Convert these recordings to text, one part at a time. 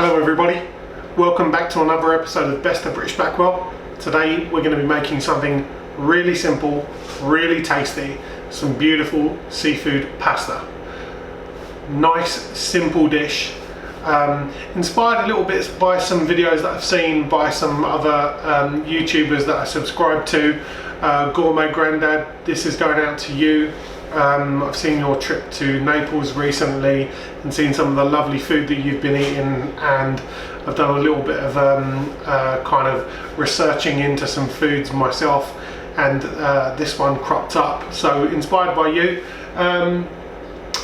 Hello everybody, welcome back to another episode of Best of British Backwell. Today we're going to be making something really simple, really tasty, some beautiful seafood pasta. Nice, simple dish. Inspired a little bit by some videos that I've seen by some other YouTubers that I subscribe to. Gourmet Grandad, this is going out to you. I've seen your trip to Naples recently and seen some of the lovely food that you've been eating, and I've done a little bit of kind of researching into some foods myself, and this one cropped up. So inspired by you.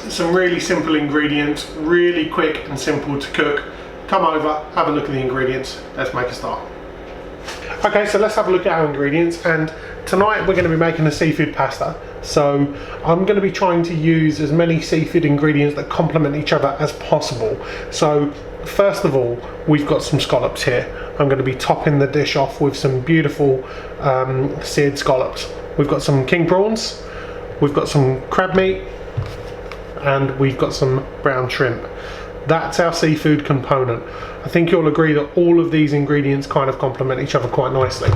Some really simple ingredients, really quick and simple to cook. Come over, have a look at the ingredients. Let's make a start. Okay, so let's have a look at our ingredients, and tonight we're going to be making a seafood pasta. So I'm going to be trying to use as many seafood ingredients that complement each other as possible. So first of all, we've got some scallops here. I'm going to be topping the dish off with some beautiful seared scallops. We've got some king prawns, we've got some crab meat, and we've got some brown shrimp. That's our seafood component. I think you'll agree that all of these ingredients kind of complement each other quite nicely.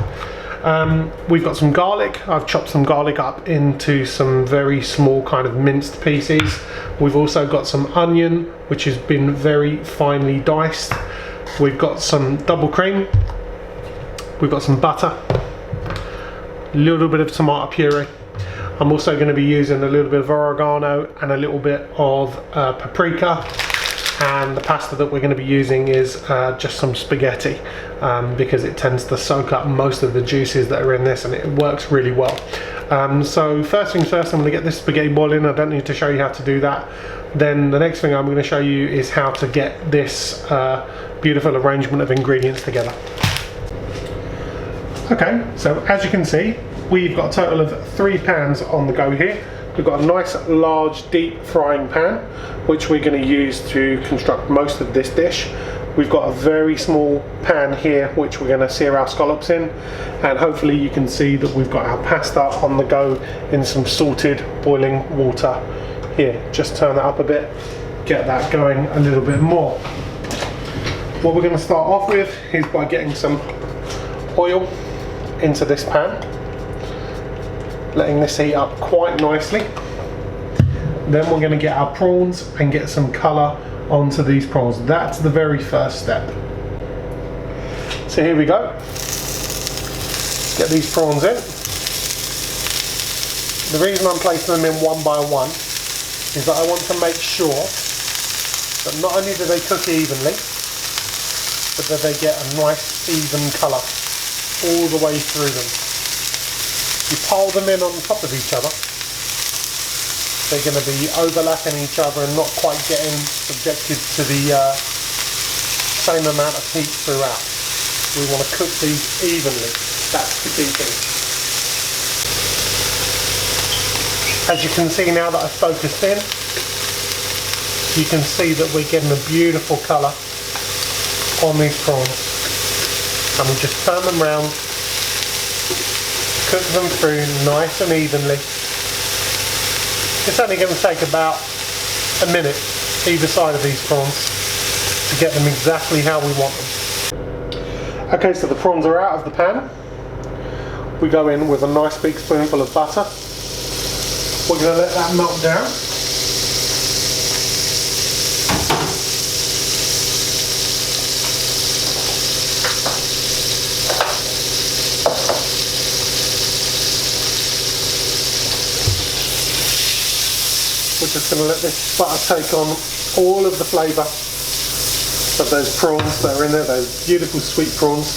We've got some garlic. I've chopped some garlic up into some very small kind of minced pieces. We've also got some onion, which has been very finely diced. We've got some double cream. We've got some butter, a little bit of tomato puree. I'm also going to be using a little bit of oregano and a little bit of paprika. And the pasta that we're going to be using is just some spaghetti, because it tends to soak up most of the juices that are in this, and it works really well. So first things first, I'm going to get this spaghetti boiling. I don't need to show you how to do that. Then the next thing I'm going to show you is how to get this beautiful arrangement of ingredients together. Okay, so as you can see, we've got a total of 3 pans on the go here. We've got a nice large deep frying pan, which we're going to use to construct most of this dish. We've got a very small pan here which we're going to sear our scallops in, and hopefully you can see that we've got our pasta on the go in some salted boiling water. Here, just turn that up a bit, get that going a little bit more. What we're going to start off with is by getting some oil into this pan, letting this heat up quite nicely. Then we're going to get our prawns and get some colour onto these prawns. That's the very first step. So here we go. Let's get these prawns in. The reason I'm placing them in one by one is that I want to make sure that not only do they cook evenly, but that they get a nice even colour all the way through them. You pile them in on top of each other, they're going to be overlapping each other and not quite getting subjected to the same amount of heat throughout. We want to cook these evenly. That's the key thing. As you can see now that I've focused in, you can see that we're getting a beautiful colour on these prawns. And we just turn them round, cook them through nice and evenly. It's only going to take about a minute either side of these prawns to get them exactly how we want them. Okay, so the prawns are out of the pan. We go in with a nice big spoonful of butter. We're going to let that melt down. We're just going to let this butter take on all of the flavour of those prawns that are in there, those beautiful sweet prawns.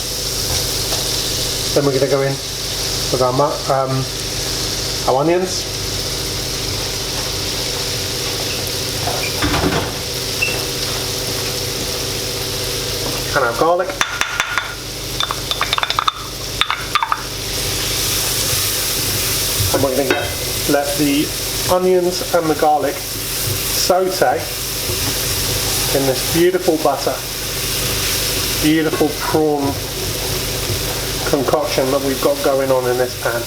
Then we're going to go in with our onions. And our garlic. And we're going to let the onions and the garlic saute in this beautiful butter, beautiful prawn concoction that we've got going on in this pan.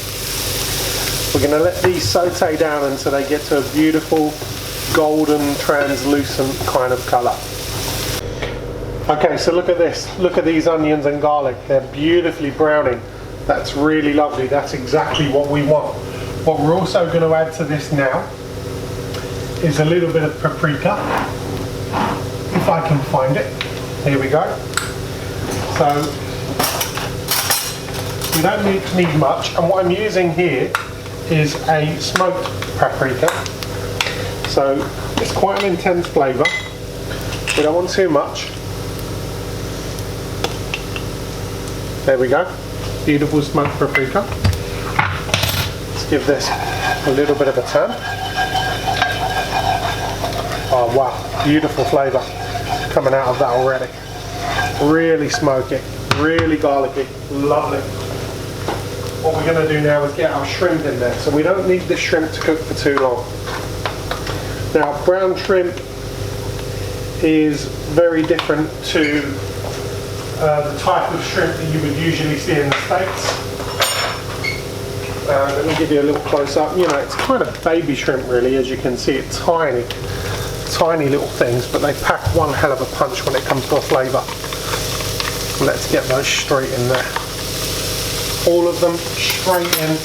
We're going to let these saute down until they get to a beautiful golden translucent kind of colour. Okay, so look at this. Look at these onions and garlic. They're beautifully browning. That's really lovely. That's exactly what we want. What we're also going to add to this now is a little bit of paprika, if I can find it. Here we go. So we don't need much, and what I'm using here is a smoked paprika. So it's quite an intense flavour. We don't want too much. There we go. Beautiful smoked paprika. Let's give this a little bit of a turn. Oh wow, beautiful flavour coming out of that already. Really smoky, really garlicky, lovely. What we're going to do now is get our shrimp in there. So we don't need this shrimp to cook for too long. Now, brown shrimp is very different to the type of shrimp that you would usually see in the States. Let me give you a little close up. You know, it's kind of baby shrimp really, as you can see. It's tiny little things, but they pack one hell of a punch when it comes to a flavour. Let's get those straight in there. All of them straight in.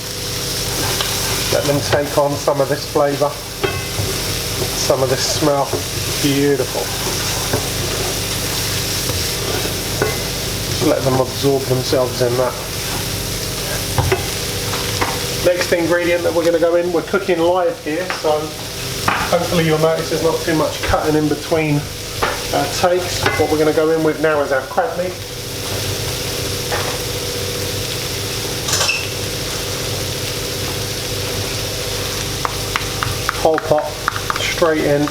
Let them take on some of this flavour, some of this smell. Beautiful. Let them absorb themselves in that. Next ingredient that we're going to go in, we're cooking live here, so hopefully you'll notice there's not too much cutting in between takes. What we're going to go in with now is our crab meat. Whole pot, straight in,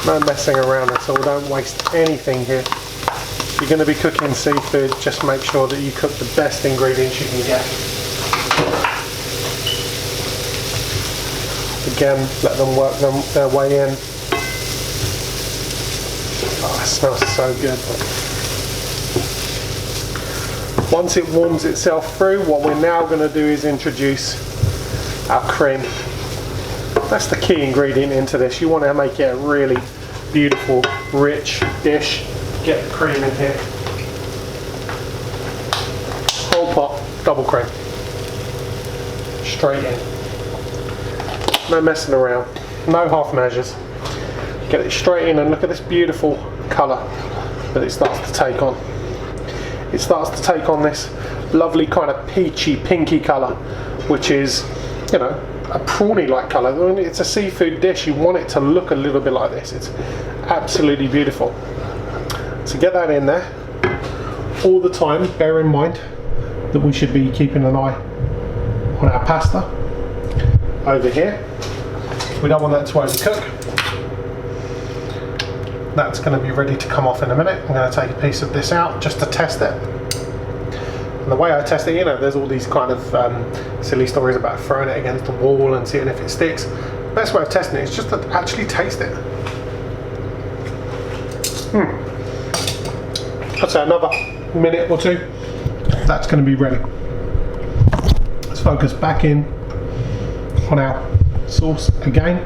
no messing around at all, don't waste anything here. If you're going to be cooking seafood, just make sure that you cook the best ingredients you can get. Again, let them work their way in. Oh, it smells so good. Once it warms itself through, what we're now going to do is introduce our cream. That's the key ingredient into this. You want to make it a really beautiful, rich dish. Get the cream in here. Whole pot, double cream. Straight in. No messing around. No half measures. Get it straight in, and look at this beautiful colour that it starts to take on. It starts to take on this lovely kind of peachy, pinky colour, which is, you know, a prawny like colour. When it's a seafood dish, you want it to look a little bit like this. It's absolutely beautiful. So get that in there. All the time, bear in mind that we should be keeping an eye on our pasta over here. We don't want that to overcook. That's going to be ready to come off in a minute. I'm going to take a piece of this out just to test it. And the way I test it, you know, there's all these kind of silly stories about throwing it against the wall and seeing if it sticks. The best way of testing it is just to actually taste it. I'd say another minute or two, that's going to be ready. Let's focus back in on our sauce again.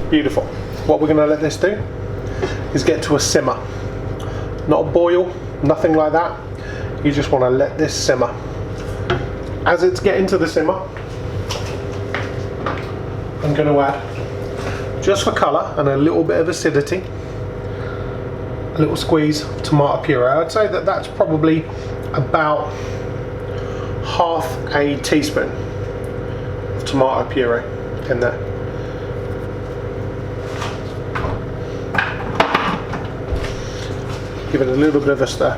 Beautiful. What we're going to let this do is get to a simmer. Not a boil, nothing like that. You just want to let this simmer. As it's getting to the simmer, I'm going to add, just for colour and a little bit of acidity, a little squeeze of tomato puree. I'd say that that's probably about half a teaspoon of tomato puree in there. Give it a little bit of a stir,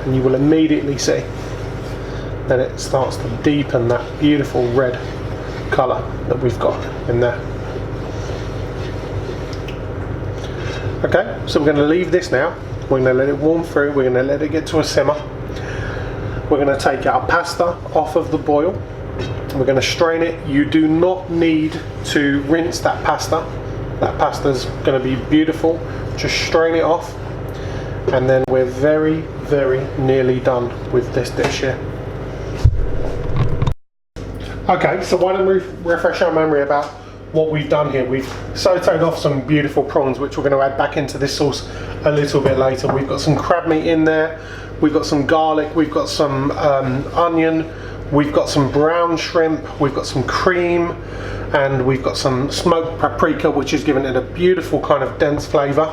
and you will immediately see that it starts to deepen that beautiful red colour that we've got in there. Okay, so we're going to leave this now. We're going to let it warm through. We're going to let it get to a simmer. We're going to take our pasta off of the boil. We're going to strain it. You do not need to rinse that pasta. That pasta's going to be beautiful. Just strain it off, and then we're very, very nearly done with this dish here. Okay, so why don't we refresh our memory about what we've done here, we've sauteed off some beautiful prawns, which we're going to add back into this sauce a little bit later. We've got some crab meat in there, we've got some garlic, we've got some onion, we've got some brown shrimp, we've got some cream, and we've got some smoked paprika, which is giving it a beautiful kind of dense flavour.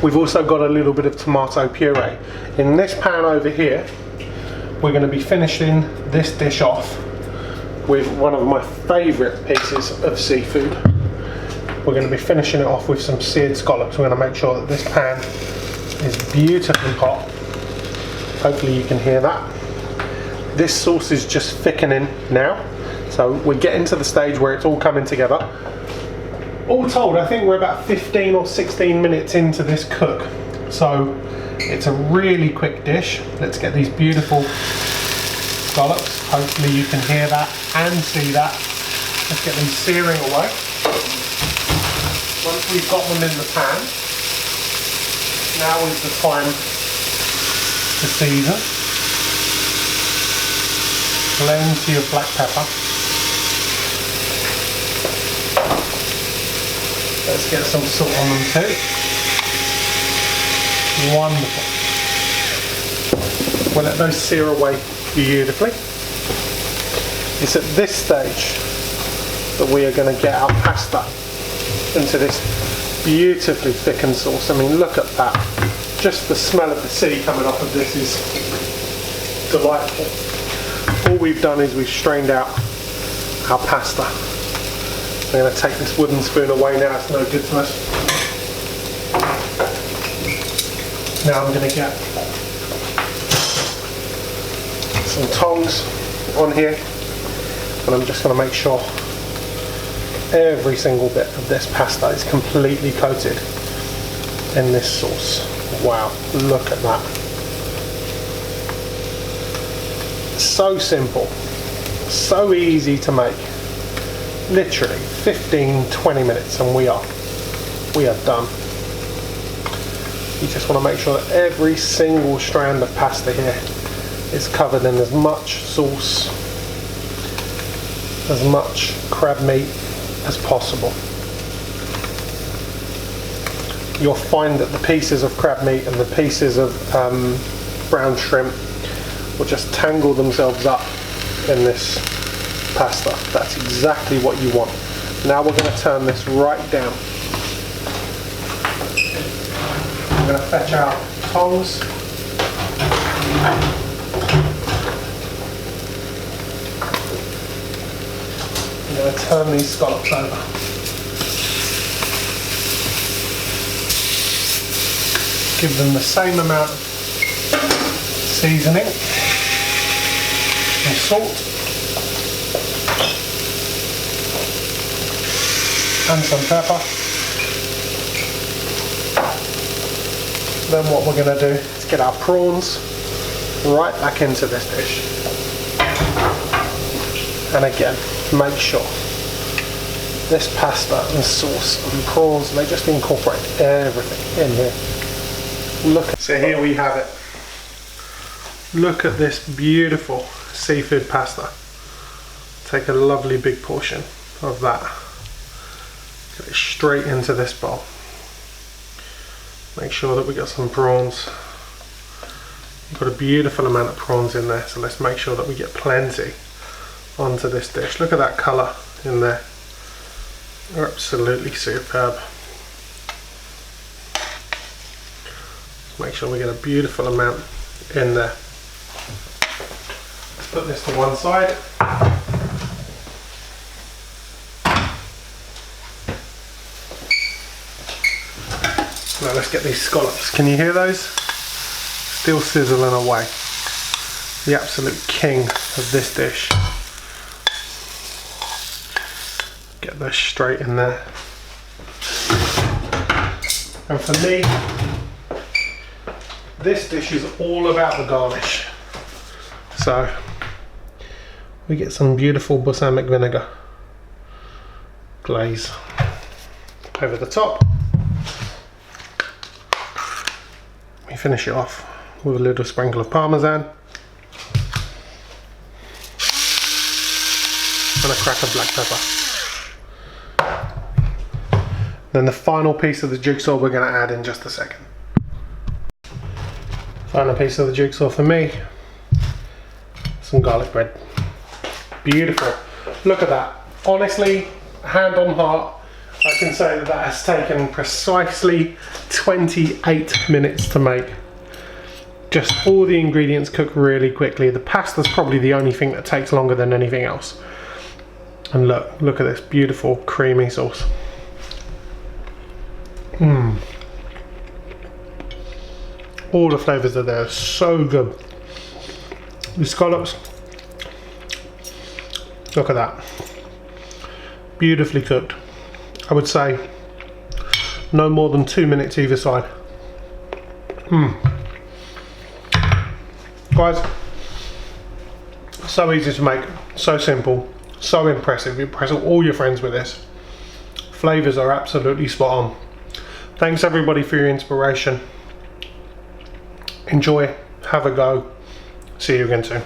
We've also got a little bit of tomato puree. In this pan over here, we're going to be finishing this dish off with one of my favourite pieces of seafood. We're going to be finishing it off with some seared scallops. We're going to make sure that this pan is beautifully hot. Hopefully you can hear that. This sauce is just thickening now, so we're getting to the stage where it's all coming together. All told, I think we're about 15 or 16 minutes into this cook, so it's a really quick dish. Let's get these beautiful scallops. Hopefully you can hear that and see that. Let's get them searing away. Once we've got them in the pan, now is the time to season. Plenty of black pepper. Let's get some salt on them too. Wonderful. We'll let those sear away beautifully. It's at this stage that we are going to get our pasta into this beautifully thickened sauce. I mean, look at that. Just the smell of the sea coming off of this is delightful. All we've done is we've strained out our pasta. I'm going to take this wooden spoon away now, it's no good to us. Now I'm going to get some tongs on here, and I'm just going to make sure every single bit of this pasta is completely coated in this sauce. Wow, look at that. So simple, so easy to make. Literally 15-20 minutes and we are done. You just want to make sure that every single strand of pasta here is covered in as much sauce, as much crab meat as possible. You'll find that the pieces of crab meat and the pieces of brown shrimp will just tangle themselves up in this pasta. That's exactly what you want. Now we're going to turn this right down. I'm going to fetch out tongs. I'm going to turn these scallops over. Give them the same amount of seasoning and salt and some pepper. Then what we're going to do is get our prawns right back into this dish. And again, make sure this pasta and sauce and prawns, they just incorporate everything in here. So here we have it. Look at this beautiful seafood pasta. Take a lovely big portion of that. Get it straight into this bowl. Make sure that we got some prawns. We've got a beautiful amount of prawns in there, so let's make sure that we get plenty onto this dish. Look at that colour in there. They're absolutely superb. Make sure we get a beautiful amount in there. Let's put this to one side. Now let's get these scallops. Can you hear those? Still sizzling away. The absolute king of this dish. Get those straight in there. And for me, this dish is all about the garnish. So we get some beautiful balsamic vinegar glaze over the top. We finish it off with a little sprinkle of parmesan and a crack of black pepper. Then the final piece of the jigsaw we're going to add in just a second. Final piece of the jigsaw for me, some garlic bread. Beautiful. Look at that. Honestly, hand on heart, I can say that that has taken precisely 28 minutes to make. Just all the ingredients cook really quickly. The pasta's probably the only thing that takes longer than anything else. And look at this beautiful creamy sauce. All the flavours are there, so good. The scallops, look at that. Beautifully cooked. I would say no more than 2 minutes either side. Guys, so easy to make, so simple, so impressive. You impress all your friends with this. Flavours are absolutely spot on. Thanks everybody for your inspiration. Enjoy, have a go. See you again soon.